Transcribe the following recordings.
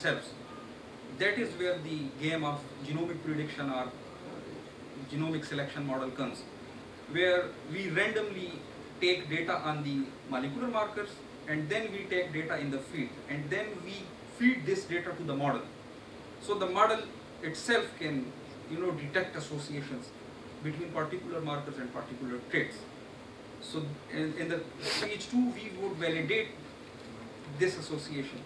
themselves. That is where the game of genomic prediction or genomic selection model comes, where we randomly take data on the molecular markers, and then we take data in the field, and then we feed this data to the model. So the model itself can detect associations between particular markers and particular traits. So in the stage 2, we would validate this association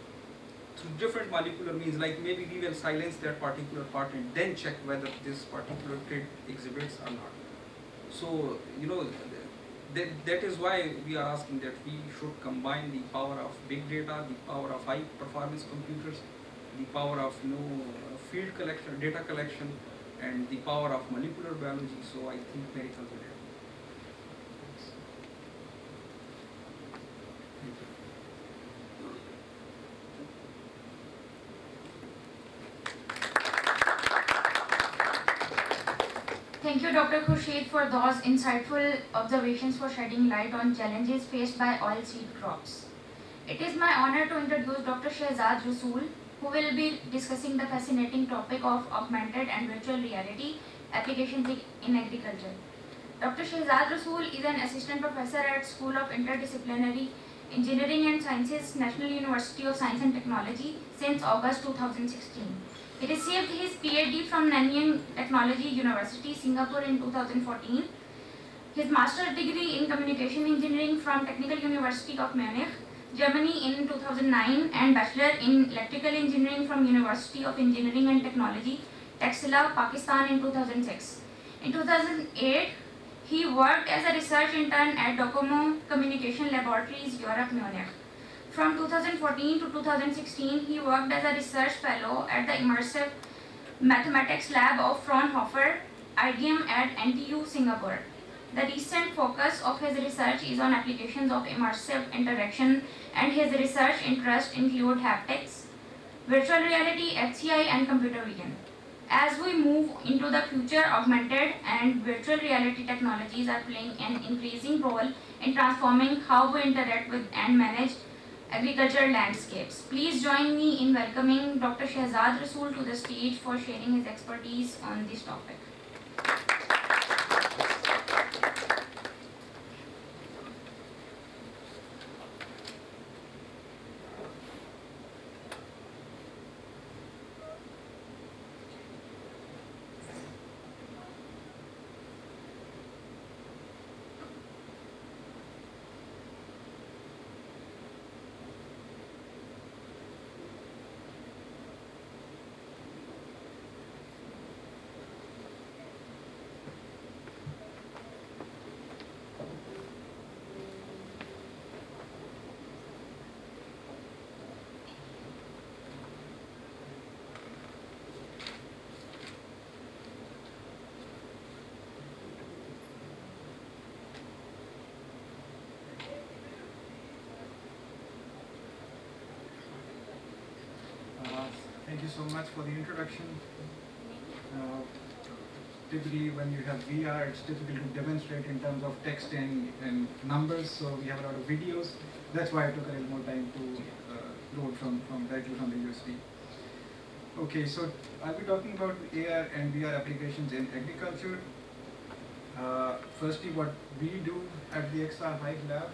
through different molecular means, like maybe we will silence that particular part and then check whether this particular trait exhibits or not. So that is why we are asking that we should combine the power of big data, the power of high performance computers, the power of field collection, data collection, and the power of molecular biology. So I think miracles will happen. Thank you, Dr. Khurshid, for those insightful observations for shedding light on challenges faced by oilseed crops. It is my honor to introduce Dr. Shahzad Rasool, who will be discussing the fascinating topic of augmented and virtual reality applications in agriculture. Dr. Shahzad Rasool is an assistant professor at School of Interdisciplinary Engineering and Sciences, National University of Science and Technology since August 2016. He received his PhD from Nanyang Technology University, Singapore in 2014, his master's degree in communication engineering from Technical University of Munich, Germany in 2009, and bachelor in electrical engineering from University of Engineering and Technology, Taxila, Pakistan in 2006. In 2008, he worked as a research intern at Docomo Communication Laboratories, Europe, Munich. From 2014 to 2016, he worked as a research fellow at the Immersive Mathematics Lab of Fraunhofer IDM at NTU, Singapore. The recent focus of his research is on applications of immersive interaction, and his research interests include haptics, virtual reality, HCI, and computer vision. As we move into the future, augmented and virtual reality technologies are playing an increasing role in transforming how we interact with and manage agricultural landscapes. Please join me in welcoming Dr. Shahzad Rasool to the stage for sharing his expertise on this topic. Thank you so much for the introduction. Typically when you have VR, it's difficult to demonstrate in terms of text and numbers, so we have a lot of videos. That's why I took a little more time to load directly from the USB. Okay, so I'll be talking about AR and VR applications in agriculture. Firstly, what we do at the XR Hive lab,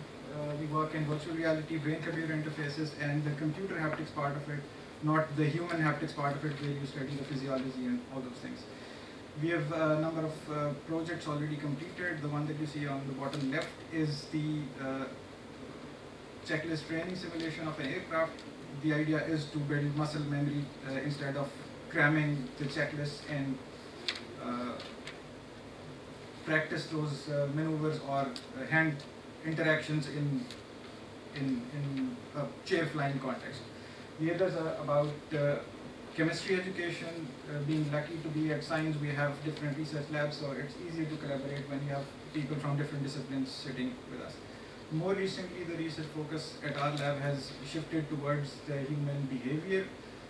we work in virtual reality, brain-computer interfaces, and the computer haptics part of it, not the human haptics part of it, where you study the physiology and all those things. We have a number of projects already completed. The one that you see on the bottom left is the checklist training simulation of an aircraft. The idea is to build muscle memory instead of cramming the checklist and practice those maneuvers or hand interactions in a chair flying context. The others are about chemistry education. Being lucky to be at science, we have different research labs, so it's easier to collaborate when you have people from different disciplines sitting with us. More recently, the research focus at our lab has shifted towards the human behavior.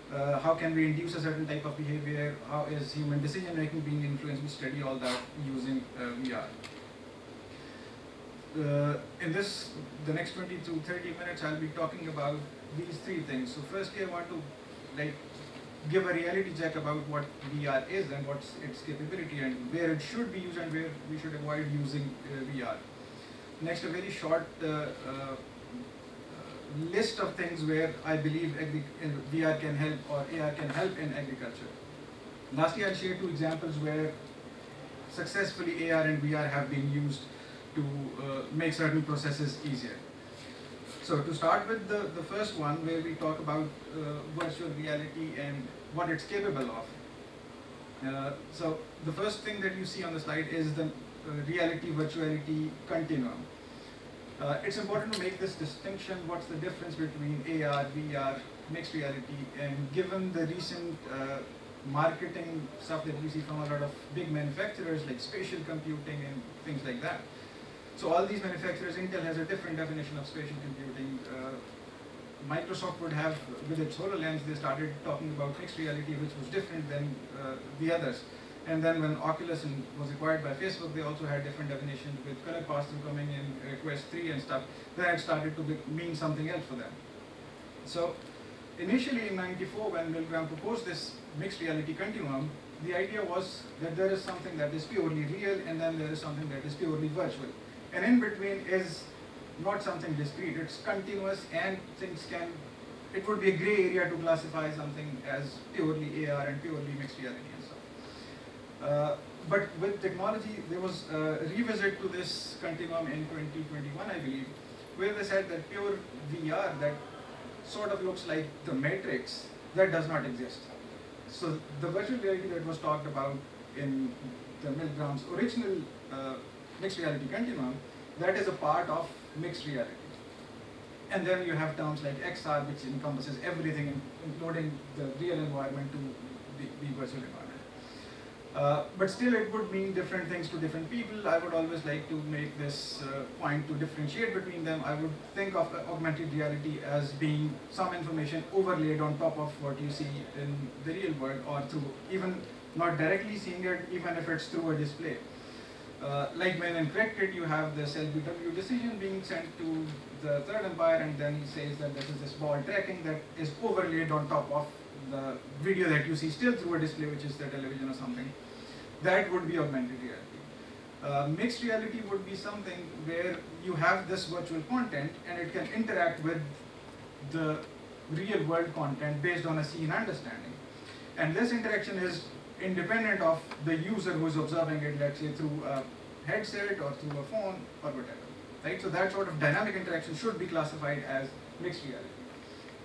How can we induce a certain type of behavior? How is human decision making being influenced? We study all that using VR. In the next 20 to 30 minutes, I'll be talking about these three things. So firstly, I want to like give a reality check about what VR is and what's its capability and where it should be used and where we should avoid using VR. Next, a very short list of things where I believe VR can help or AR can help in agriculture. Lastly, I'll share two examples where successfully AR and VR have been used to make certain processes easier. So to start with the first one, where we talk about virtual reality and what it's capable of. So the first thing that you see on the slide is the reality virtuality continuum. It's important to make this distinction. What's the difference between AR, VR, mixed reality, and given the recent marketing stuff that we see from a lot of big manufacturers like spatial computing and things like that. So all these manufacturers, Intel has a different definition of spatial computing. Microsoft would have, with its HoloLens, they started talking about mixed reality, which was different than the others. And then when Oculus was acquired by Facebook, they also had different definitions with color pass-through coming in Quest 3 and stuff. Then it started to mean something else for them. So initially in '94, when Milgram proposed this mixed reality continuum, the idea was that there is something that is purely real and then there is something that is purely virtual. And in between is not something discrete, it's continuous and it would be a gray area to classify something as purely AR and purely mixed reality and stuff. But with technology, there was a revisit to this continuum in 2021, I believe, where they said that pure VR that sort of looks like the Matrix, that does not exist. So the virtual reality that was talked about in the Milgram's original mixed reality continuum, that is a part of mixed reality. And then you have terms like XR, which encompasses everything, including the real environment to the virtual environment. But still, it would mean different things to different people. I would always like to make this point to differentiate between them. I would think of augmented reality as being some information overlaid on top of what you see in the real world, or through even not directly seeing it, even if it's through a display. Like when in cricket, you have this LBW decision being sent to the third umpire, and then he says that this is this ball tracking that is overlaid on top of the video that you see still through a display, which is the television or something. That would be augmented reality. Mixed reality would be something where you have this virtual content and it can interact with the real world content based on a scene understanding. And this interaction is independent of the user who is observing it, let's say through a headset or through a phone or whatever. Right? So that sort of dynamic interaction should be classified as mixed reality.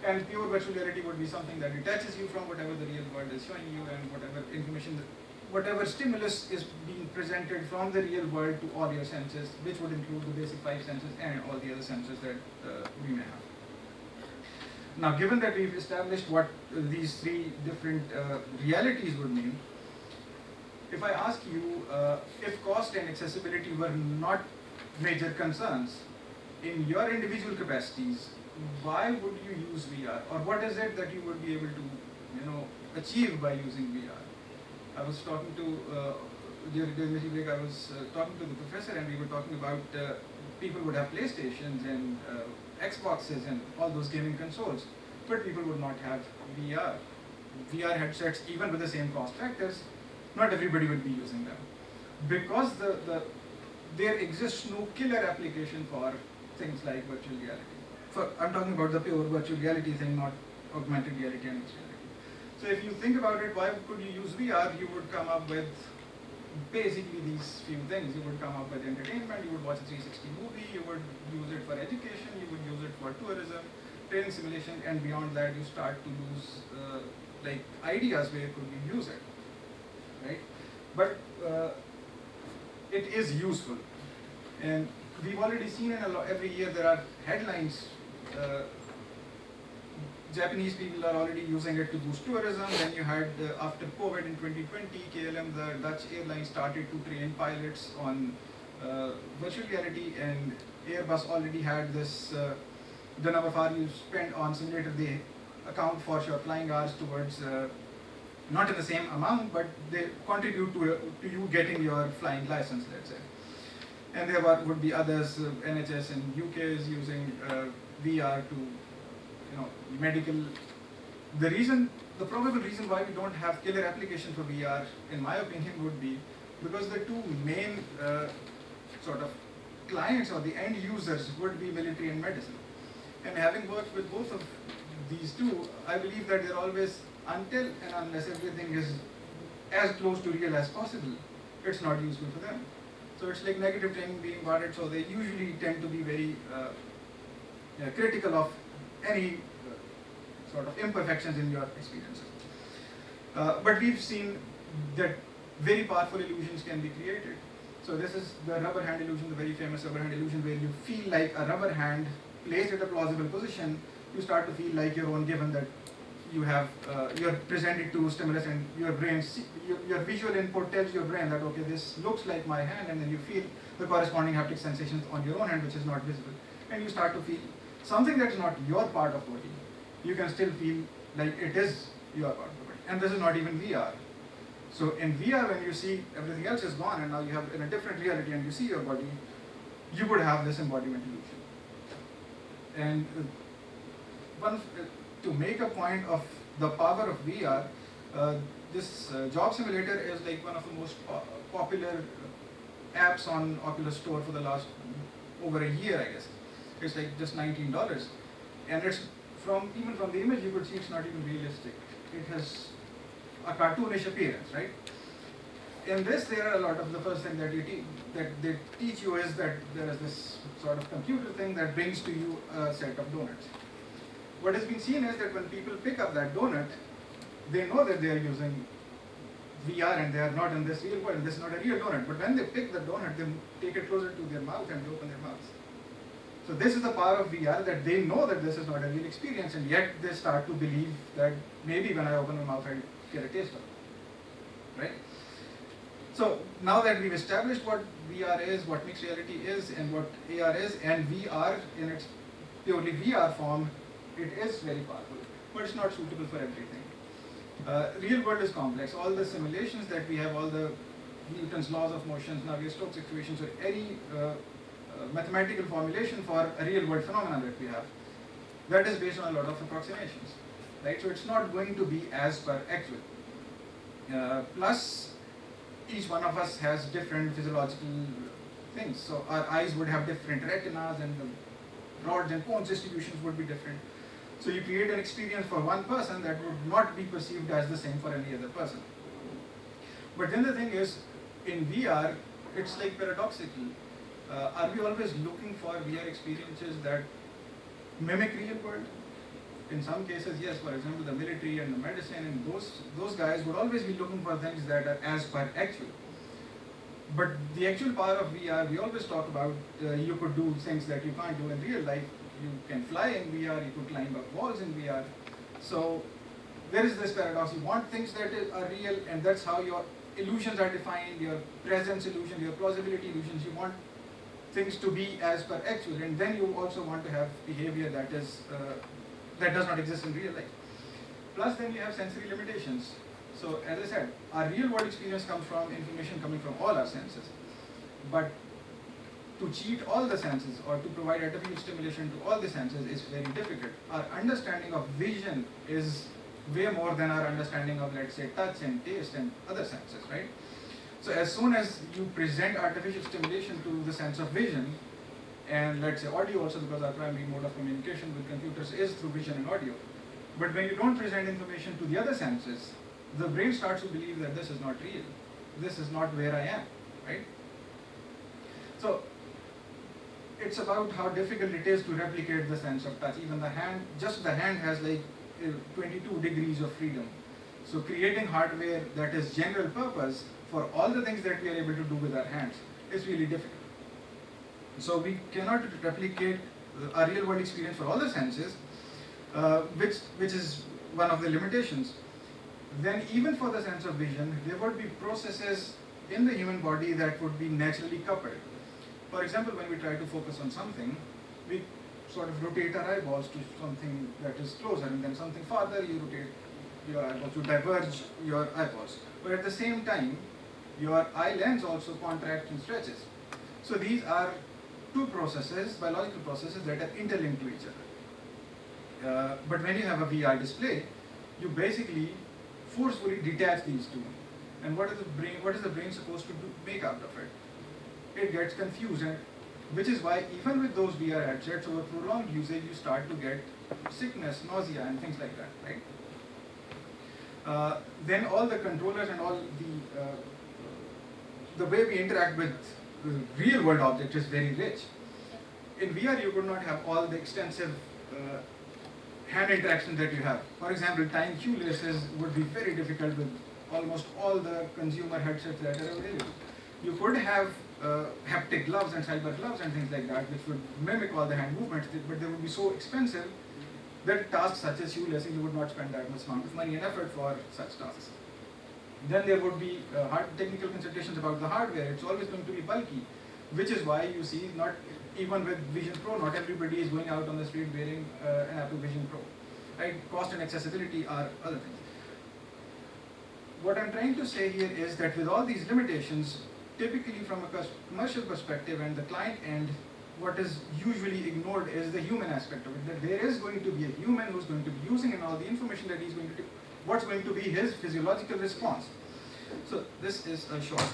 And pure virtual reality would be something that detaches you from whatever the real world is showing you, and whatever information, whatever stimulus is being presented from the real world to all your senses, which would include the basic 5 senses and all the other senses that we may have. Now, given that we've established what these 3 different realities would mean, if I ask you if cost and accessibility were not major concerns in your individual capacities, why would you use VR, or what is it that you would be able to, achieve by using VR? I was talking to during the break. I was talking to the professor, and we were talking about people would have PlayStations and Xboxes and all those gaming consoles, but people would not have VR. VR headsets, even with the same cost factors, not everybody would be using them because there exists no killer application for things like virtual reality. I'm talking about the pure virtual reality thing, not augmented reality and mixed reality. So if you think about it, why could you use VR? You would come up with basically these few things. You would come up with entertainment, you would watch a 360 movie, you would use it for education, you would use it for tourism, training simulation, and beyond that you start to lose ideas where could you use it, right? But it is useful, and we've already seen every year there are headlines. Japanese people are already using it to boost tourism. Then you had, after COVID in 2020, KLM, the Dutch airline, started to train pilots on virtual reality, and Airbus already had this, the number of hours you spend on simulator, they account for your flying hours towards, not in the same amount, but they contribute to you getting your flying license, let's say. And there would be others, NHS in UK is using VR to, medical the probable reason why we don't have killer application for VR, in my opinion, would be because the two main sort of clients or the end users would be military and medicine. And having worked with both of these two, I believe that they're always, until and unless everything is as close to real as possible, it's not useful for them. So it's like negative training being imparted, so they usually tend to be very critical of any sort of imperfections in your experiences. But we've seen that very powerful illusions can be created. So this is the rubber hand illusion, the very famous rubber hand illusion, where you feel like a rubber hand placed at a plausible position. You start to feel like your own, given that you have you're presented to stimulus and your brain, your visual input tells your brain that okay, this looks like my hand, and then you feel the corresponding haptic sensations on your own hand, which is not visible, and you start to feel something that's not your part of body. You can still feel like it is your part of the body, and this is not even VR. So in VR, when you see everything else is gone and now you have in a different reality and you see your body, you would have this embodiment illusion. And to make a point of the power of VR, this job simulator is like one of the most popular apps on Oculus Store for the last over a year, I guess. It's like just $19, and it's even from the image you could see it's not even realistic. It has a cartoonish appearance, right? In this, there are a lot of the first thing that they teach you is that there is this sort of computer thing that brings to you a set of donuts. What has been seen is that when people pick up that donut, they know that they are using VR and they are not in this real world, and this is not a real donut. But when they pick the donut, they take it closer to their mouth and they open their mouths. So this is the power of VR, that they know that this is not a real experience, and yet they start to believe that maybe when I open my mouth, I get a taste of it, right? So now that we've established what VR is, what mixed reality is, and what AR is, and VR in its purely VR form, it is very powerful, but it's not suitable for everything. Real world is complex. All the simulations that we have, all the Newton's laws of motion, Navier-Stokes equations, or any mathematical formulation for a real world phenomenon that we have, that is based on a lot of approximations, right? So it's not going to be as per actual. Plus, each one of us has different physiological things. So our eyes would have different retinas, and the rods and cones distributions would be different. So you create an experience for one person that would not be perceived as the same for any other person. But then the thing is, in VR, it's like paradoxical. Are we always looking for VR experiences that mimic real world? In some cases, yes. For example, the military and the medicine and those guys would always be looking for things that are as per actual. But the actual power of VR, we always talk about, you could do things that you can't do in real life. You can fly in VR, you could climb up walls in VR. So there is this paradox. You want things that are real, and that's how your illusions are defined, your presence illusion, your plausibility illusions. You want things to be as per actual, and then you also want to have behavior that is that does not exist in real life. Plus, then you have sensory limitations. So, as I said, our real world experience comes from information coming from all our senses. But to cheat all the senses or to provide artificial stimulation to all the senses is very difficult. Our understanding of vision is way more than our understanding of, let's say, touch and taste and other senses, right? So as soon as you present artificial stimulation to the sense of vision, and let's say audio also, because our primary mode of communication with computers is through vision and audio. But when you don't present information to the other senses, the brain starts to believe that this is not real. This is not where I am, right? So it's about how difficult it is to replicate the sense of touch. Even the hand, just the hand has like 22 degrees of freedom. So creating hardware that is general purpose for all the things that we are able to do with our hands is really difficult. So we cannot replicate a real world experience for all the senses, which is one of the limitations. Then even for the sense of vision, there would be processes in the human body that would be naturally coupled. For example, when we try to focus on something, we sort of rotate our eyeballs to something that is closer, and then something farther, you rotate your eyeballs, you diverge your eyeballs. But at the same time, your eye lens also contracts and stretches. So these are two processes, biological processes, that are interlinked to each other. But when you have a VR display, you basically forcefully detach these two. And what is the brain supposed to make out of it? It gets confused, and which is why even with those VR headsets over prolonged usage, you start to get sickness, nausea, and things like that, right? Then all the controllers and all the way we interact with real world objects is very rich. In VR, you could not have all the extensive hand interactions that you have. For example, tying shoelaces would be very difficult with almost all the consumer headsets that are available. You could have haptic gloves and cyber gloves and things like that, which would mimic all the hand movements, but they would be so expensive that tasks such as shoelacing, you would not spend that much amount of money and effort for such tasks. Then there would be hard technical considerations about the hardware. It's always going to be bulky, which is why you see not even with Vision Pro, not everybody is going out on the street wearing an Apple Vision Pro. Right? Cost and accessibility are other things. What I'm trying to say here is that with all these limitations, typically from a commercial perspective and the client end, what is usually ignored is the human aspect of it, that there is going to be a human who's going to be using and all the information that he's going to do, what's going to be his physiological response. So this is a short.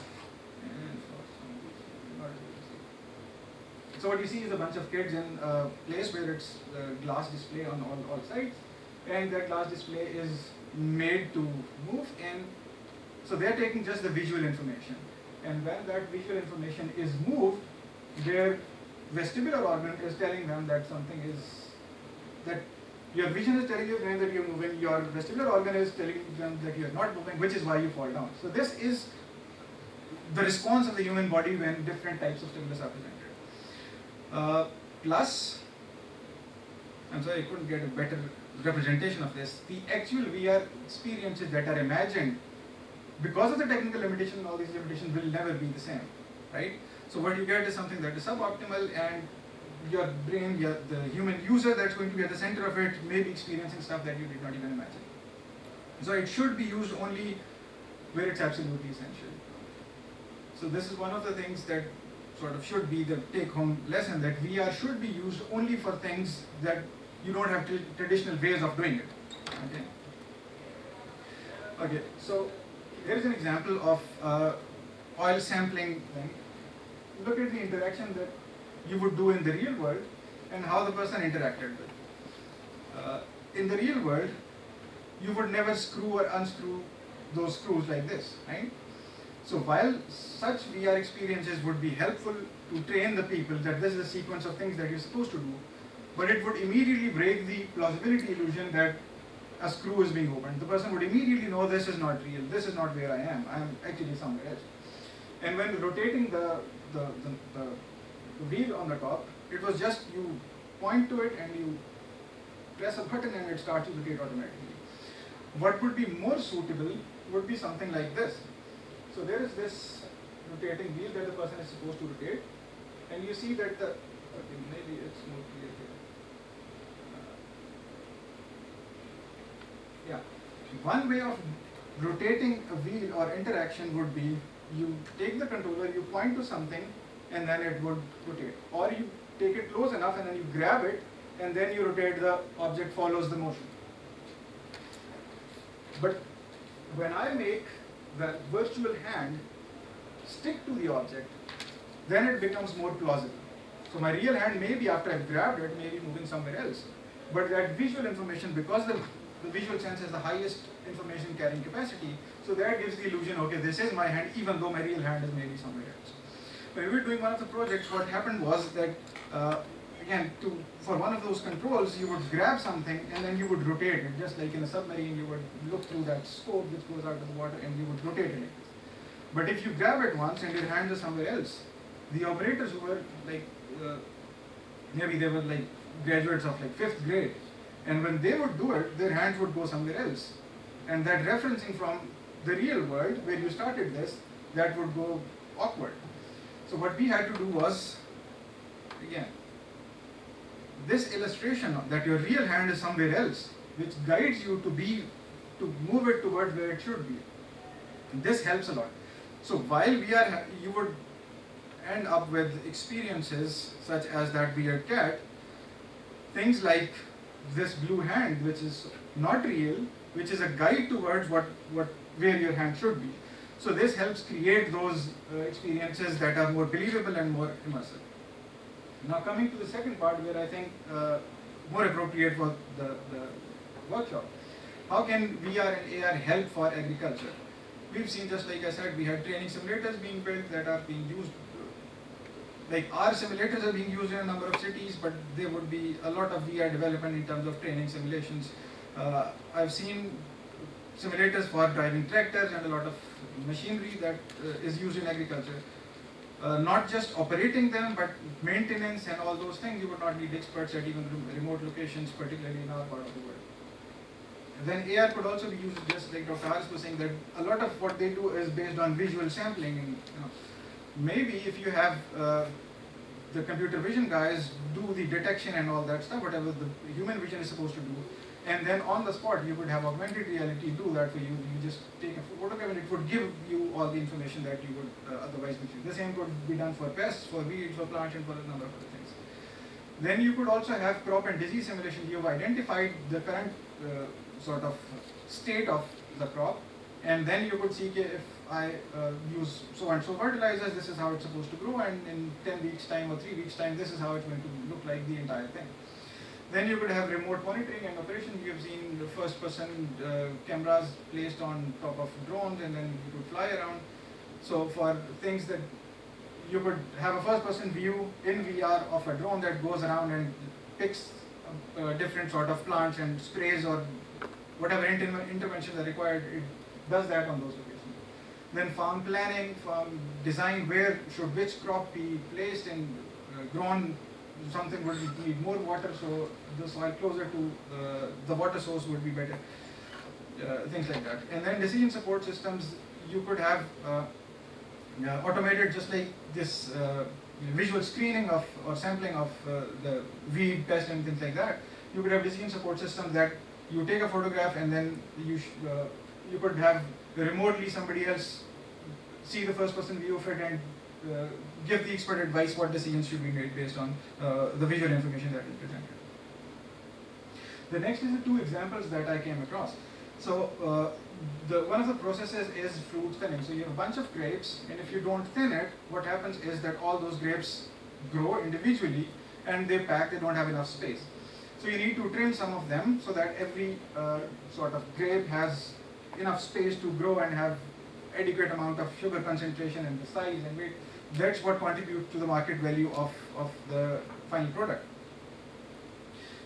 So what you see is a bunch of kids in a place where it's a glass display on all sides, and that glass display is made to move, and so they're taking just the visual information. And when that visual information is moved, their vestibular organ is telling them that something is, that your vision is telling your brain that you're moving, your vestibular organ is telling them that you're not moving, which is why you fall down. So this is the response of the human body when different types of stimulus are presented. Plus, I'm sorry I couldn't get a better representation of this, the actual VR experiences that are imagined because of the technical limitation, and all these limitations will never be the same, right? So what you get is something that is suboptimal, and your brain, the human user that's going to be at the center of it may be experiencing stuff that you did not even imagine. So it should be used only where it's absolutely essential. So this is one of the things that sort of should be the take-home lesson, that VR should be used only for things that you don't have traditional ways of doing it. Okay, so here is an example of oil sampling thing. Look at the interaction that you would do in the real world and how the person interacted with. In the real world, you would never screw or unscrew those screws like this, right? So while such VR experiences would be helpful to train the people that this is a sequence of things that you're supposed to do, but it would immediately break the plausibility illusion that a screw is being opened. The person would immediately know this is not real, this is not where I am actually somewhere else. And when rotating the wheel on the top, it was just you point to it and you press a button and it starts to rotate automatically. What would be more suitable would be something like this. So there is this rotating wheel that the person is supposed to rotate, and you see that maybe it's more clear here. One way of rotating a wheel or interaction would be you take the controller, you point to something, and then it would rotate. Or you take it close enough and then you grab it, and then you rotate, the object follows the motion. But when I make the virtual hand stick to the object, then it becomes more plausible. So my real hand may be, after I've grabbed it, may be moving somewhere else. But that visual information, because the visual sense has the highest information carrying capacity, so that gives the illusion, okay, this is my hand, even though my real hand is maybe somewhere else. When we were doing one of the projects, what happened was that, again, for one of those controls, you would grab something and then you would rotate it, just like in a submarine, you would look through that scope which goes out of the water and you would rotate it. But if you grab it once and your hands are somewhere else, the operators who were like, maybe they were like graduates of like 5th grade, and when they would do it, their hands would go somewhere else. And that referencing from the real world, where you started this, that would go awkward. So what we had to do was, again, this illustration that your real hand is somewhere else, which guides you to move it towards where it should be. This helps a lot. So while you would end up with experiences such as that weird cat, things like this blue hand, which is not real, which is a guide towards where your hand should be. So this helps create those experiences that are more believable and more immersive. Now coming to the second part, where I think more appropriate for the workshop. How can VR and AR help for agriculture? We've seen, just like I said, we had training simulators being built that are being used. Like our simulators are being used in a number of cities, but there would be a lot of VR development in terms of training simulations. I've seen simulators for driving tractors and a lot of machinery that is used in agriculture. Not just operating them, but maintenance and all those things. You would not need experts at even remote locations, particularly in our part of the world. Then AR could also be used, just like Dr. Harris was saying, that a lot of what they do is based on visual sampling. And, maybe if you have the computer vision guys do the detection and all that stuff, whatever the human vision is supposed to do, and then on the spot you could have augmented reality do that for you. You just take a photograph and it would give you all the information that you would otherwise be doing. The same could be done for pests, for weeds, for plants, and for a number of other things. Then you could also have crop and disease simulation. You've identified the current sort of state of the crop, and then you could see if I use so and so fertilizers, this is how it's supposed to grow, and in 10 weeks time or 3 weeks time, this is how it's going to look like, the entire thing. Then you could have remote monitoring and operation. We have seen the first person cameras placed on top of drones, and then you could fly around. So for things that you could have a first person view in VR of a drone that goes around and picks different sort of plants and sprays or whatever interventions are required, it does that on those locations. Then farm planning, farm design, where should which crop be placed and grown. Something would need more water, so the soil closer to the water source would be better. Things like that. And then decision support systems, you could have automated, just like this visual screening of or sampling of the weed, pest, and things like that. You could have decision support systems that you take a photograph and then you could have remotely somebody else see the first person view of it and give the expert advice what decisions should be made based on the visual information that is presented. The next is the two examples that I came across. So one of the processes is fruit thinning. So you have a bunch of grapes, and if you don't thin it, what happens is that all those grapes grow individually and they pack, they don't have enough space. So you need to trim some of them so that every sort of grape has enough space to grow and have adequate amount of sugar concentration and the size and weight. That's what contributes to the market value of the final product.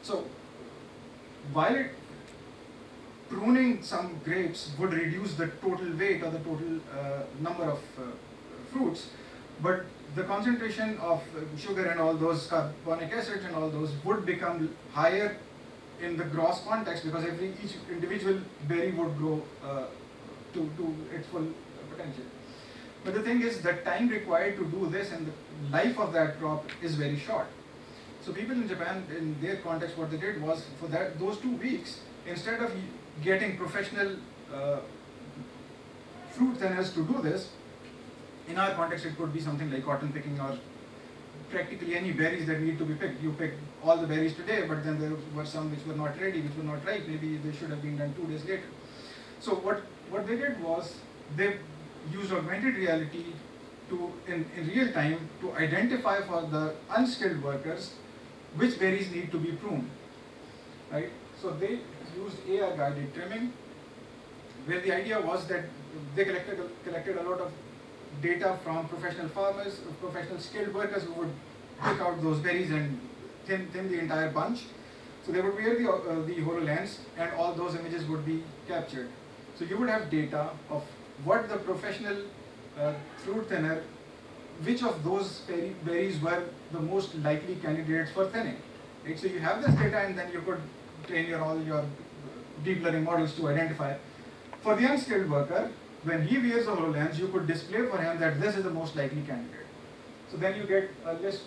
So while pruning some grapes would reduce the total weight or the total number of fruits, but the concentration of sugar and all those carbonic acids and all those would become higher in the gross context, because each individual berry would grow to its full potential. But the thing is, the time required to do this and the life of that crop is very short. So people in Japan, in their context, what they did was, for those 2 weeks, instead of getting professional fruit thinners to do this, in our context it could be something like cotton picking or practically any berries that need to be picked. You pick all the berries today, but then there were some which were not ready, which were not ripe. Maybe they should have been done 2 days later. So what they did was, they used augmented reality to, in real time, to identify for the unskilled workers which berries need to be pruned, right? So they used AR guided trimming, where the idea was that they collected a lot of data from professional farmers, professional skilled workers who would pick out those berries and thin the entire bunch. So they would wear the HoloLens, and all those images would be captured. So you would have data of what the professional fruit thinner, which of those berries were the most likely candidates for thinning. Right? So you have this data, and then you could train all your deep learning models to identify. For the unskilled worker, when he wears the HoloLens, you could display for him that this is the most likely candidate. So then you get a list,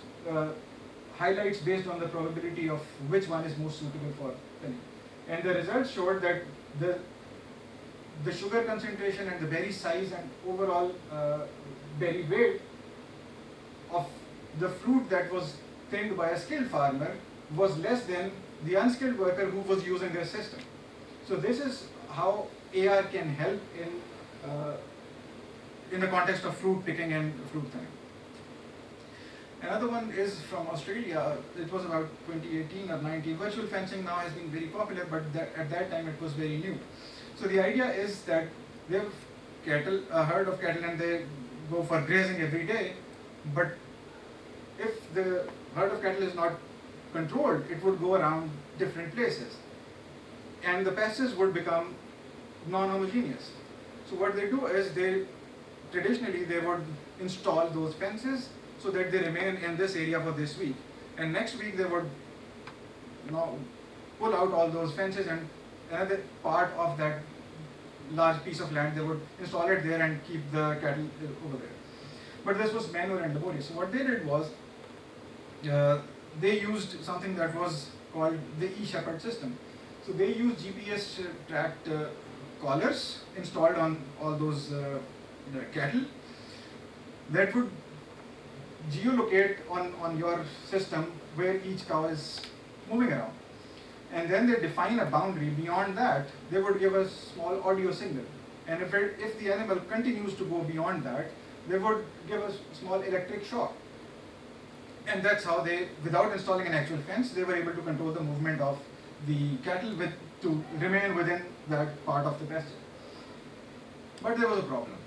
highlights based on the probability of which one is most suitable for thinning. And the results showed that the sugar concentration and the berry size and overall berry weight of the fruit that was thinned by a skilled farmer was less than the unskilled worker who was using their system. So this is how AR can help in the context of fruit picking and fruit thinning. Another one is from Australia. It was about 2018 or 19. Virtual fencing now has been very popular, but at that time it was very new. So the idea is that they have cattle, a herd of cattle, and they go for grazing every day. But if the herd of cattle is not controlled, it would go around different places, and the pastures would become non-homogeneous. So what they do is traditionally they would install those fences so that they remain in this area for this week, and next week they would pull out all those fences, and another part of that large piece of land they would install it there and keep the cattle over there. But this was manual and laborious. So what they did was they used something that was called the e-shepherd system. So they used GPS tracked collars installed on all those cattle that would geolocate on your system where each cow is moving around. And then they define a boundary. Beyond that, they would give a small audio signal. And if the animal continues to go beyond that, they would give a small electric shock. And that's how they, without installing an actual fence, they were able to control the movement of the cattle to remain within that part of the pasture. But there was a problem.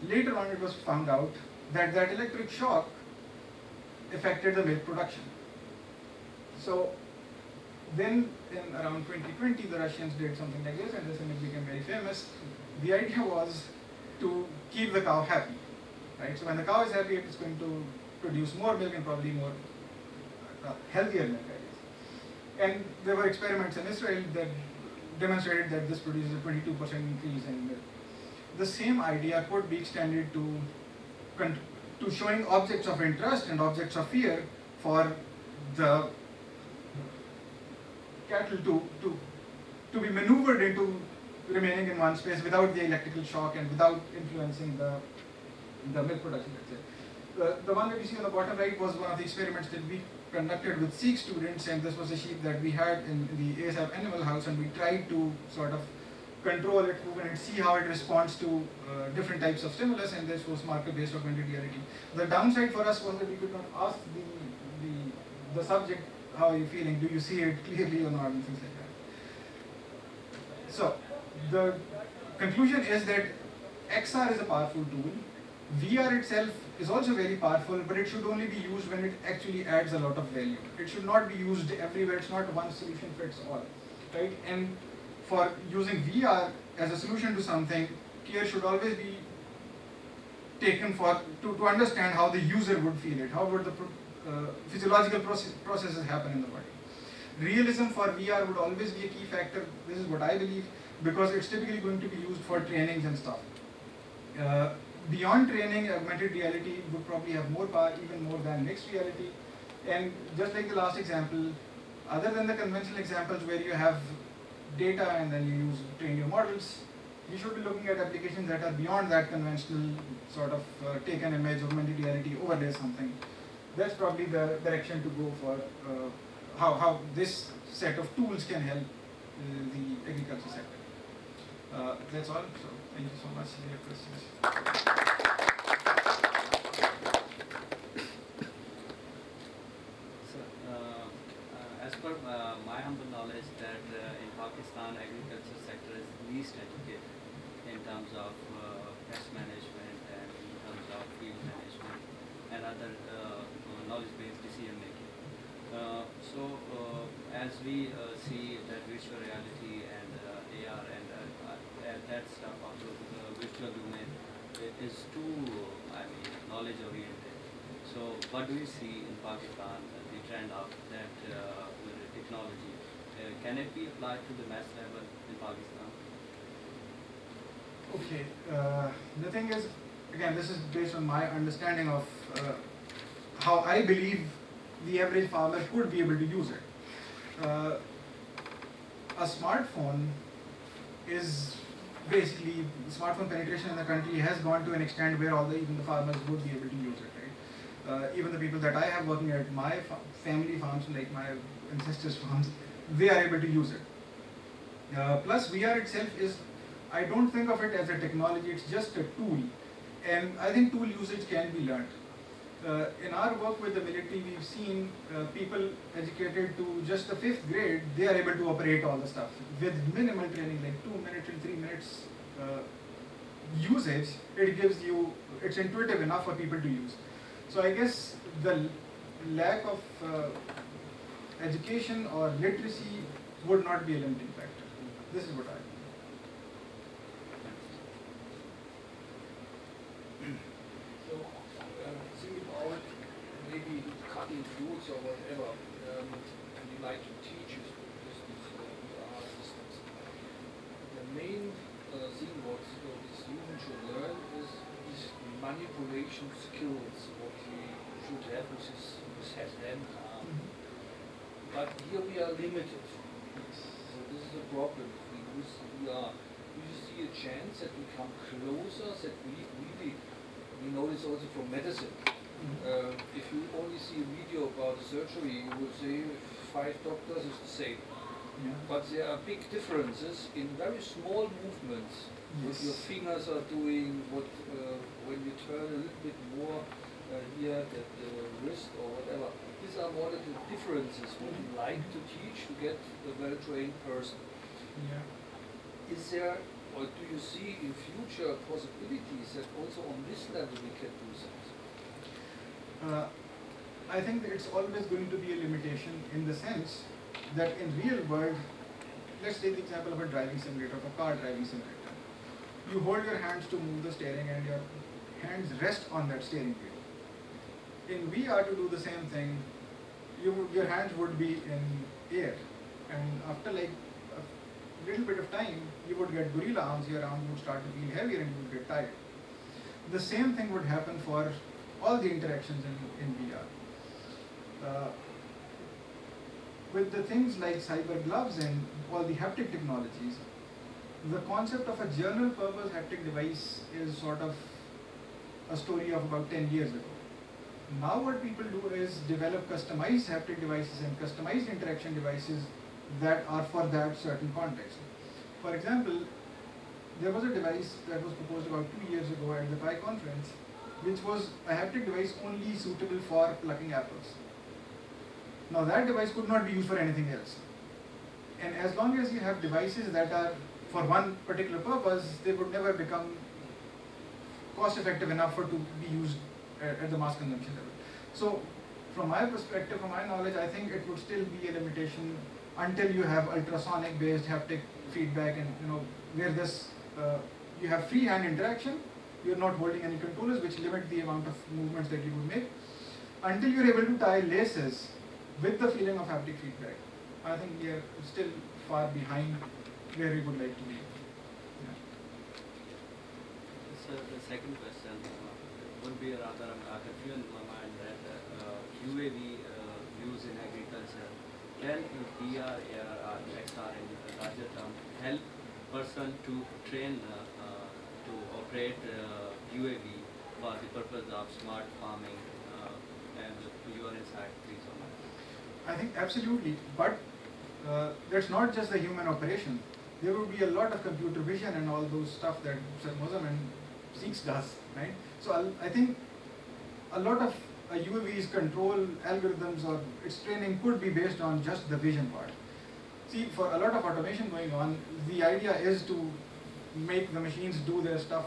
Later on, it was found out that that electric shock affected the milk production. So then in around 2020, the Russians did something like this, and this image became very famous. The idea was to keep the cow happy, right? So when the cow is happy, it's going to produce more milk and probably more healthier milk, I guess. And there were experiments in Israel that demonstrated that this produces a 22% increase in milk. The same idea could be extended to showing objects of interest and objects of fear for the cattle to be maneuvered into remaining in one space without the electrical shock and without influencing the milk production, let's say. The one that you see on the bottom right was one of the experiments that we conducted with SEECS students, and this was a sheep that we had in the ASAP animal house, and we tried to sort of control it, movement, and see how it responds to different types of stimulus, and this was marker-based augmented reality. The downside for us was that we could not ask the subject, how are you feeling, do you see it clearly or not, and things like that. So the conclusion is that XR is a powerful tool. VR itself is also very powerful, but it should only be used when it actually adds a lot of value. It should not be used everywhere. It's not one solution fits all, right? And for using VR as a solution to something, care should always be taken to understand how the user would feel it, how would the physiological processes happen in the body. Realism for VR would always be a key factor. This is what I believe, because it's typically going to be used for trainings and stuff. Beyond training, augmented reality would probably have more power, even more than mixed reality. And just like the last example, other than the conventional examples where you have data and then you train your models, you should be looking at applications that are beyond that conventional sort of take an image, augmented reality, overlay something. That's probably the direction to go for how this set of tools can help the agriculture sector. That's all. So thank you so much for your questions. As per my humble knowledge, that in Pakistan, agriculture sector is least educated in terms of pest management and in terms of field management and other knowledge-based decision making. As we see that virtual reality and AR and that stuff of the virtual domain is too, knowledge oriented. So what do you see in Pakistan, the trend of that technology? Can it be applied to the mass level in Pakistan? Okay, the thing is, again, this is based on my understanding of how I believe the average farmer could be able to use it. A smartphone is basically, smartphone penetration in the country has gone to an extent where even the farmers would be able to use it, right? Even the people that I have working at my family farms, like my ancestors' farms, they are able to use it. Plus, VR itself is I don't think of it as a technology, it's just a tool. And I think tool usage can be learned. In our work with the military, we've seen people educated to just the 5th grade, they are able to operate all the stuff. With minimal training, like 2 minutes and 3 minutes usage, it gives you, it's intuitive enough for people to use. So I guess the lack of education or literacy would not be a limiting factor. This is what I think. So, think about maybe cutting fruits or whatever, and you like to teach these VR systems. The main thing what the student should learn is these manipulation skills, what he should have with his head and arm. But here we are limited. So this is a problem. We use VR. Do you see a chance that we come closer, that we really, we know this also from medicine. If you only see a video about a surgery, you will say 5 doctors is the same. Yeah. But there are big differences in very small movements. What your fingers are doing, what when you turn a little bit more here, the wrist or whatever. These are more little differences what you like to teach to get a well-trained person. Yeah. Is there, or do you see in future possibilities that also on this level we can do things? I think that it's always going to be a limitation in the sense that in real world, let's take the example of a driving simulator, of a car driving simulator. You hold your hands to move the steering and your hands rest on that steering wheel. In VR, to do the same thing, your hands would be in air, and after like a little bit of time, you would get gorilla arms, your arms would start to feel heavier and you would get tired. The same thing would happen for all the interactions in VR. With the things like cyber gloves and all the haptic technologies, the concept of a general purpose haptic device is sort of a story of about 10 years ago. Now what people do is develop customized haptic devices and customized interaction devices that are for that certain context. For example, there was a device that was proposed about 2 years ago at the Pi conference, which was a haptic device only suitable for plucking apples. Now that device could not be used for anything else. And as long as you have devices that are for one particular purpose, they would never become cost effective enough to be used at the mass consumption level. So from my perspective, from my knowledge, I think it would still be a limitation until you have ultrasonic based haptic feedback, and where this you have free hand interaction, you're not holding any controllers which limit the amount of movements that you would make. Until you're able to tie laces with the feeling of haptic feedback, I think we are still far behind where we would like to be. Yeah. So the second question would be rather a confusion in my mind that UAV used in agriculture, can VR, AR, or XR in larger term help person to train to operate UAV for the purpose of smart farming, and your insight please on that? I think absolutely, but that's not just the human operation. There would be a lot of computer vision and all those stuff that Mozam and SEECS does, right? So I think a lot of a UAV's control algorithms or its training could be based on just the vision part. See, for a lot of automation going on, the idea is to make the machines do their stuff